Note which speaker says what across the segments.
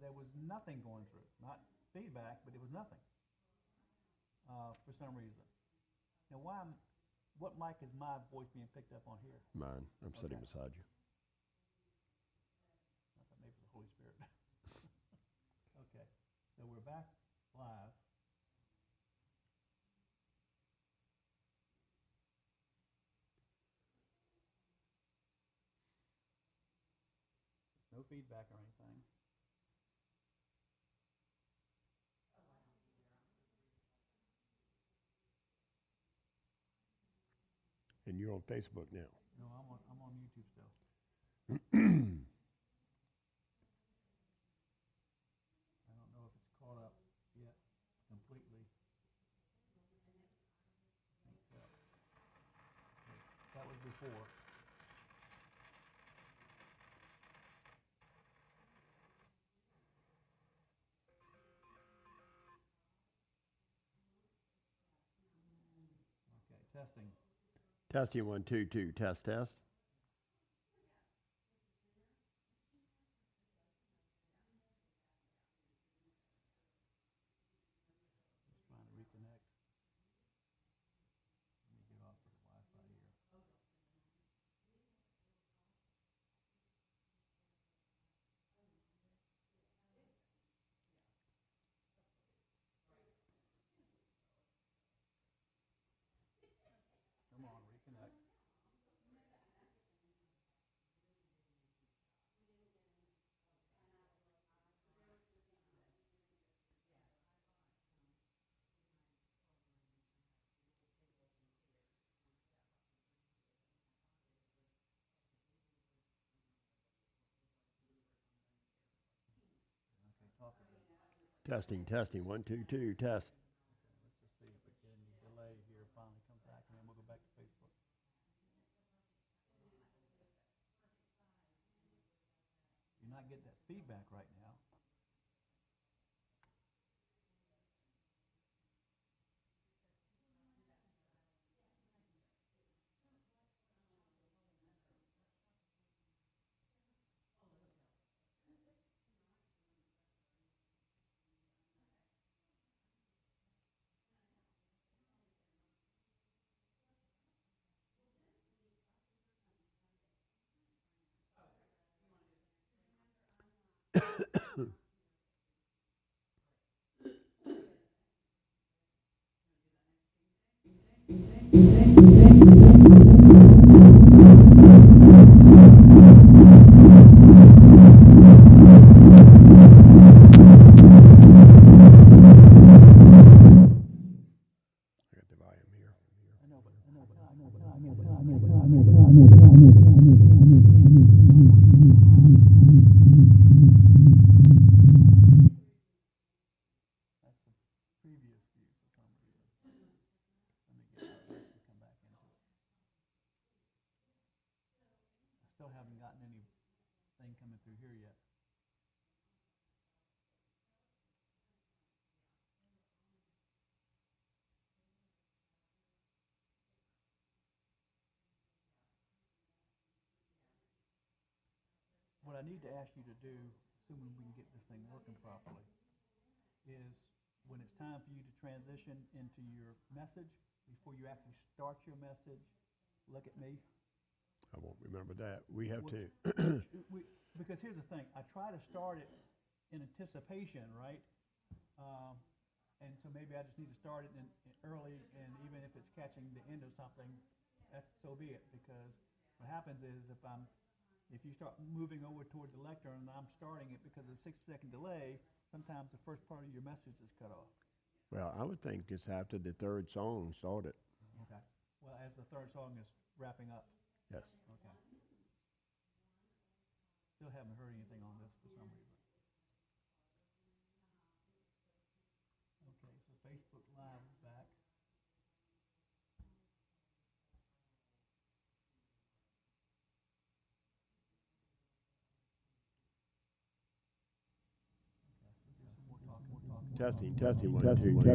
Speaker 1: there was nothing going through. Not feedback, but it was nothing for some reason. Now, what mic is my voice being picked up on here?
Speaker 2: Mine. I'm sitting
Speaker 1: Okay.
Speaker 2: beside you.
Speaker 1: I thought maybe it was the Holy Spirit. Okay, so we're back live. No feedback or anything.
Speaker 2: And you're on Facebook now.
Speaker 1: No, I'm on YouTube still. I don't know if it's caught up yet completely. I think so. Okay, that was before. Okay, testing.
Speaker 2: Testing 1 2 2. Test test.
Speaker 1: Just trying to reconnect. Let me get off of the Wi-Fi here. Come on, reconnect. Okay, talk again.
Speaker 2: Testing 1 2 2. Test.
Speaker 1: Okay, let's just see if we can delay here, finally comes back, and then we'll go back to Facebook. You're not getting that feedback right now.
Speaker 2: I got the volume here.
Speaker 1: I know, but that's the previous view for some reason. Let me get out of this and come back into it. I still haven't gotten anything coming through here yet. What I need to ask you to do, assuming we can get this thing working properly, is when it's time for you to transition into your message, before you actually start your message, look at me.
Speaker 2: I won't remember that. We have to.
Speaker 1: Because here's the thing, I try to start it in anticipation, right? And so maybe I just need to start it in early, and even if it's catching the end of something, that's so be it. Because what happens is if you start moving over toward the lectern and I'm starting it because of the 6-second delay, sometimes the first part of your message is cut off.
Speaker 2: Well, I would think just after the third song started.
Speaker 1: Okay. Well, as the third song is wrapping up.
Speaker 2: Yes.
Speaker 1: Okay. Still haven't heard anything on this for some reason. Okay, so Facebook Live is back.
Speaker 2: Testing 1 2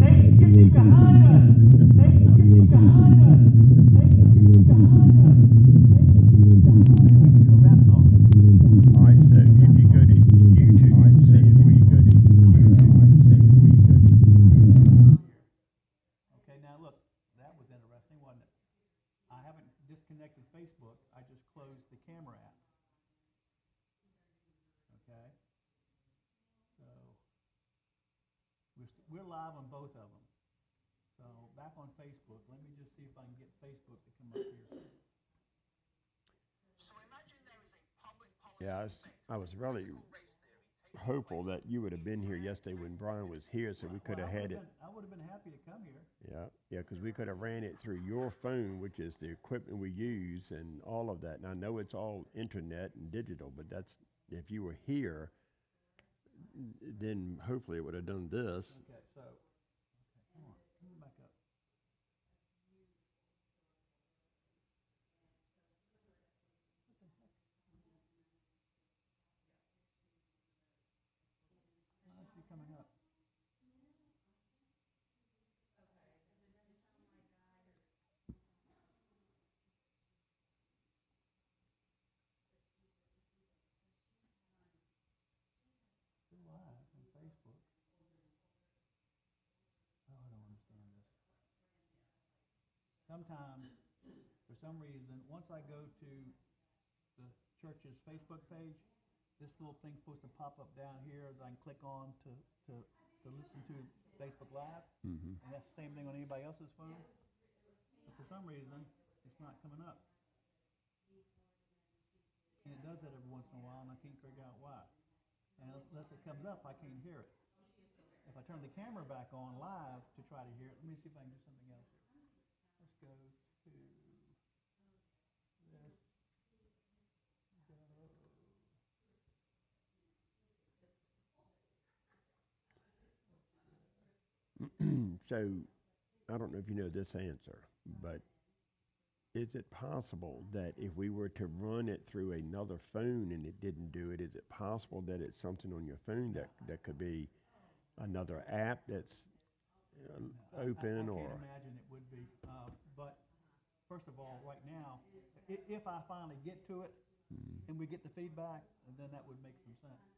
Speaker 1: Satan, get thee behind us! Satan, get thee behind us! Satan, get thee behind us! Maybe we can do a rap song.
Speaker 2: All right, so if you go to YouTube, see if we go to YouTube, see if we go to YouTube.
Speaker 1: Okay, now look, that was interesting, wasn't it? I haven't disconnected Facebook, I just closed the camera app. Okay? So, we're live on both of them. So, back on Facebook, let me just see if I can get Facebook to come up here.
Speaker 2: Yeah, I was really hopeful that you would have been here yesterday when Brian was here, so we could have had it.
Speaker 1: I would have been happy to come here.
Speaker 2: Yeah, because we could have ran it through your phone, which is the equipment we use and all of that. And I know it's all internet and digital, but that's, if you were here, then hopefully it would have done this.
Speaker 1: Okay, so, come on, come back up. Why is she coming up? Still live on Facebook. Oh, I don't understand this. Sometimes, for some reason, once I go to the church's Facebook page, this little thing's supposed to pop up down here that I can click on to listen to Facebook Live.
Speaker 2: Mm-hmm.
Speaker 1: And that's the same thing on anybody else's phone. But for some reason, it's not coming up. And it does that every once in a while, and I can't figure out why. And unless it comes up, I can't hear it. If I turn the camera back on live to try to hear it, let me see if I can do something else here. Let's go to this. Go.
Speaker 2: So, I don't know if you know this answer, but is it possible that if we were to run it through another phone and it didn't do it, is it possible that it's something on your phone that could be another app that's open
Speaker 1: I
Speaker 2: or?
Speaker 1: can't imagine it would be. But first of all, right now, if I finally get to it and we get the feedback, then that would make some sense.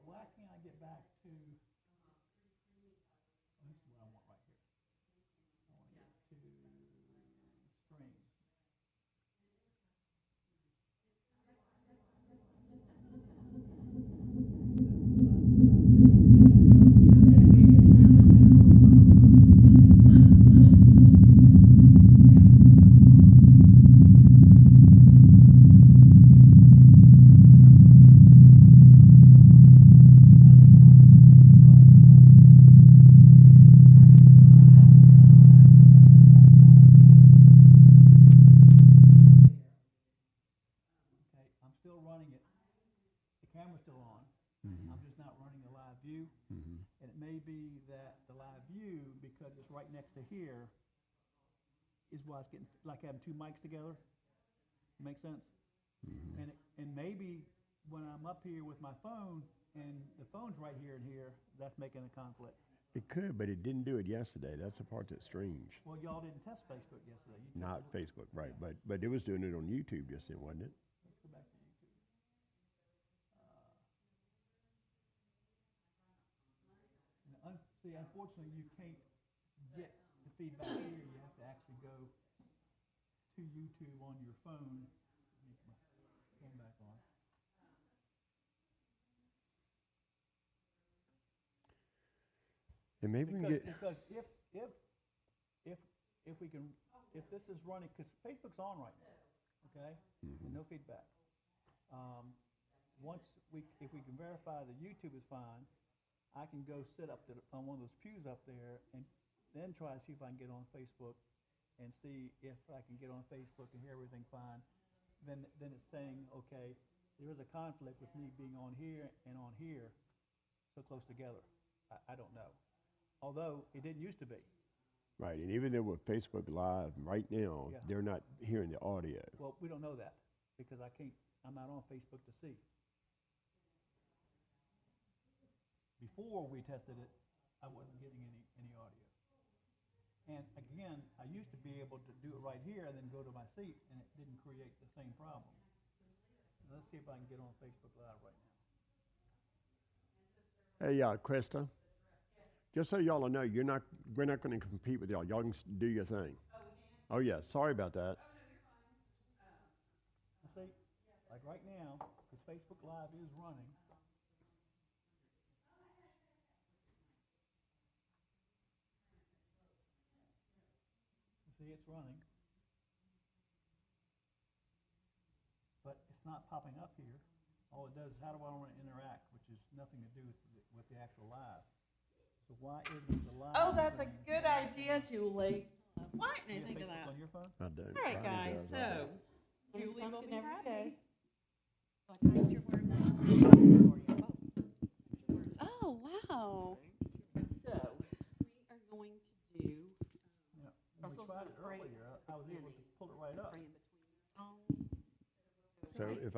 Speaker 1: Why can't I get back to? This is what I want right here. I want to get to stream. Still running it. The camera's still on.
Speaker 2: Mm-hmm.
Speaker 1: I'm just not running the live view.
Speaker 2: Mm-hmm.
Speaker 1: And it may be that the live view, because it's right next to here, is why it's getting like having two mics together. Make sense?
Speaker 2: Mm-hmm.
Speaker 1: And maybe when I'm up here with my phone and the phone's right here and here, that's making a conflict.
Speaker 2: It could, but it didn't do it yesterday. That's the part that's strange.
Speaker 1: Well, y'all didn't test Facebook yesterday. You
Speaker 2: Not
Speaker 1: tested
Speaker 2: Facebook, right? But it was doing it on YouTube just then, wasn't it?
Speaker 1: Let's go back to YouTube. See, unfortunately, you can't get the feedback here. You have to actually go to YouTube on your phone. Let me put my phone back on.
Speaker 2: And maybe we can
Speaker 1: Because,
Speaker 2: get.
Speaker 1: because if we can, if this is running, because Facebook's on right now, okay? And no feedback. Once if we can verify that YouTube is fine, I can go sit up on one of those pews up there and then try to see if I can get on Facebook and see if I can get on Facebook and hear everything fine. Then it's saying, okay, there is a conflict with me being on here and on here so close together. I don't know. Although it didn't used to be.
Speaker 2: Right, and even though with Facebook Live right now,
Speaker 1: Yeah.
Speaker 2: they're not hearing the audio.
Speaker 1: Well, we don't know that because I'm not on Facebook to see. Before we tested it, I wasn't getting any audio. And again, I used to be able to do it right here and then go to my seat, and it didn't create the same problem. Let's see if I can get on Facebook Live right now.
Speaker 2: Hey, Krista, just so y'all know, we're not going to compete with y'all. Y'all can do your thing. Oh, yeah, sorry about that.
Speaker 1: See, like right now, because Facebook Live is running. See, it's running. But it's not popping up here. All it does is how do I want to interact, which is nothing to do with the actual live. So why isn't the live?
Speaker 3: Oh, that's a
Speaker 1: stream-
Speaker 3: good idea, Julie. Why
Speaker 1: You
Speaker 3: didn't I
Speaker 1: have
Speaker 3: think of
Speaker 1: Facebook
Speaker 3: that?
Speaker 1: on your phone?
Speaker 2: I do.
Speaker 3: All right, guys, so Julie will
Speaker 4: something
Speaker 3: be
Speaker 4: every
Speaker 3: happy.
Speaker 4: day.
Speaker 3: Hide your words.
Speaker 4: Oh, wow.
Speaker 3: So, we are going to do
Speaker 1: Yeah. When we
Speaker 3: Russell's
Speaker 1: tried it
Speaker 3: gonna pray
Speaker 1: earlier, I was able to pull it right up.
Speaker 3: pray in between songs.
Speaker 2: So if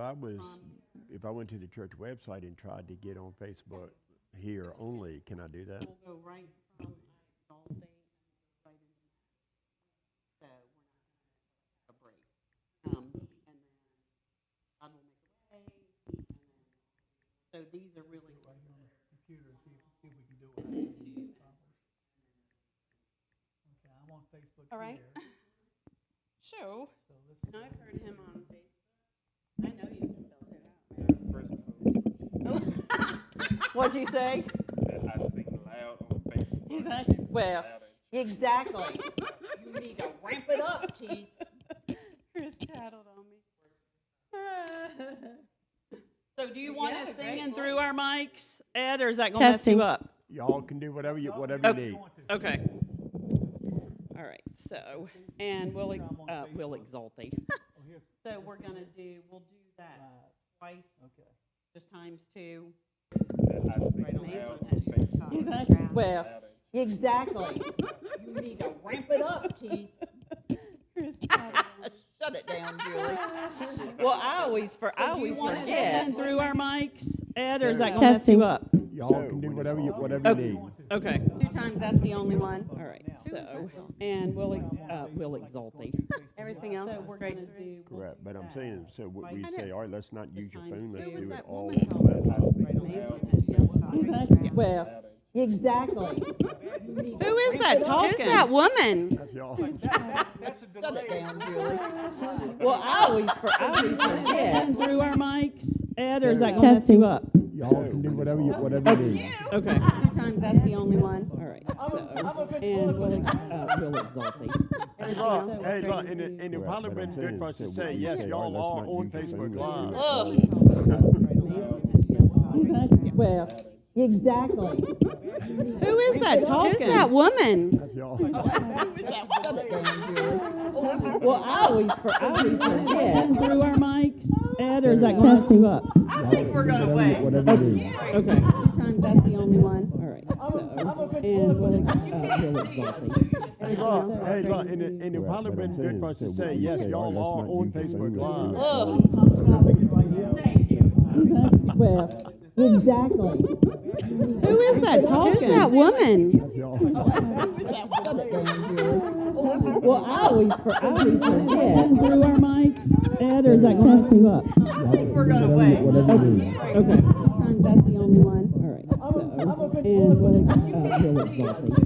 Speaker 2: I went to the church website and tried to get on Facebook here only, can I do that?
Speaker 3: We'll go right from exalting right into so we're not going to have a break. And then God will make a way. And then, so these are really
Speaker 1: Right here on the computer and see if we can do it. Okay, I'm on Facebook
Speaker 4: All right.
Speaker 1: here,
Speaker 4: So,
Speaker 1: so this is.
Speaker 4: I've heard him on Facebook. I know you can build it out.
Speaker 3: What'd you say?
Speaker 5: I sing loud on Facebook.
Speaker 4: He's like,
Speaker 3: Well,
Speaker 5: Loud and
Speaker 3: exactly. You need to ramp it up, Keith.
Speaker 4: Chris tattled on me.
Speaker 3: So do you want
Speaker 4: Yeah,
Speaker 3: us
Speaker 4: great
Speaker 3: singing
Speaker 4: voice.
Speaker 3: through our mics, Ed, or is that going to mess you up?
Speaker 2: Y'all can do whatever you
Speaker 3: Okay.
Speaker 2: need.
Speaker 3: Okay. All right, so, and we'll exalt thee.
Speaker 1: Oh, here's
Speaker 3: So we'll do that
Speaker 1: live,
Speaker 3: twice,
Speaker 1: okay.
Speaker 3: just times two.
Speaker 5: I sing
Speaker 4: Amazing
Speaker 5: loud
Speaker 4: that
Speaker 5: on
Speaker 4: she
Speaker 5: Facebook.
Speaker 4: talks around.
Speaker 3: Well,
Speaker 5: Loud and
Speaker 3: exactly. You need to ramp it up, Keith.
Speaker 4: Chris tattled on me.
Speaker 3: Shut it down, Julie. Well, I always forget. Through our mics, Ed, or is that going to mess you up?
Speaker 2: Y'all can do whatever you need.
Speaker 3: Okay.
Speaker 4: 2 times, that's the only one.
Speaker 3: All right, so, and we'll exalt thee.
Speaker 4: Everything else
Speaker 3: So
Speaker 4: is
Speaker 3: we're
Speaker 4: straight
Speaker 3: gonna
Speaker 4: through.
Speaker 3: do. we'll
Speaker 2: Correct,
Speaker 3: do
Speaker 2: but I'm
Speaker 3: that.
Speaker 2: saying, so what we
Speaker 3: I
Speaker 2: say,
Speaker 3: know.
Speaker 2: all right, let's not use your
Speaker 3: times
Speaker 2: phone, let's
Speaker 3: two.
Speaker 2: do
Speaker 3: Was
Speaker 2: it
Speaker 3: that
Speaker 2: all.
Speaker 3: woman called?
Speaker 5: I sing
Speaker 4: Amazing
Speaker 5: loud
Speaker 4: that she else talks around.
Speaker 3: Well,
Speaker 5: loud and
Speaker 3: exactly.
Speaker 4: Who is that talking? Who's that woman?
Speaker 2: That's y'all.
Speaker 1: That's a
Speaker 3: Shut
Speaker 1: delay.
Speaker 3: it down, Julie. Well, I always forget. Through our mics, Ed, or is that going to mess you up?
Speaker 2: Y'all can do whatever you need.
Speaker 3: Okay.
Speaker 4: 2 times, that's the only one.
Speaker 3: All right, so, and we'll exalt thee.
Speaker 4: Everything else is
Speaker 2: Hey,
Speaker 4: straight
Speaker 2: look, and
Speaker 4: through.
Speaker 2: it probably But been I'm good for us to saying, say, so yes, we say, y'all all are right, on let's not use Facebook your phone,
Speaker 3: Ugh. Well, exactly. Who is that talking?
Speaker 4: Who's that woman?
Speaker 2: That's y'all.
Speaker 3: Shut it down, Julie. Well, I always forget. Through our mics, Ed, or is that going to mess you up?
Speaker 4: I think we're gonna wait.
Speaker 3: Okay.
Speaker 4: 2 times, that's the only one.
Speaker 3: All right, so, and we'll exalt thee.
Speaker 4: Everything else is
Speaker 2: Hey,
Speaker 4: straight
Speaker 2: look,
Speaker 4: through.
Speaker 2: and it probably been good for us to say, yes, y'all are on Facebook Live.
Speaker 3: Well, exactly. Who is that talking?
Speaker 4: Who's that woman?
Speaker 2: That's y'all.
Speaker 3: Shut it down, Julie. Well, I always forget. Through our mics, Ed, or is that going to mess you up?
Speaker 4: I think we're gonna wait.
Speaker 3: Okay.
Speaker 4: 2 times, that's the only one.
Speaker 3: All right, so, and we'll exalt thee.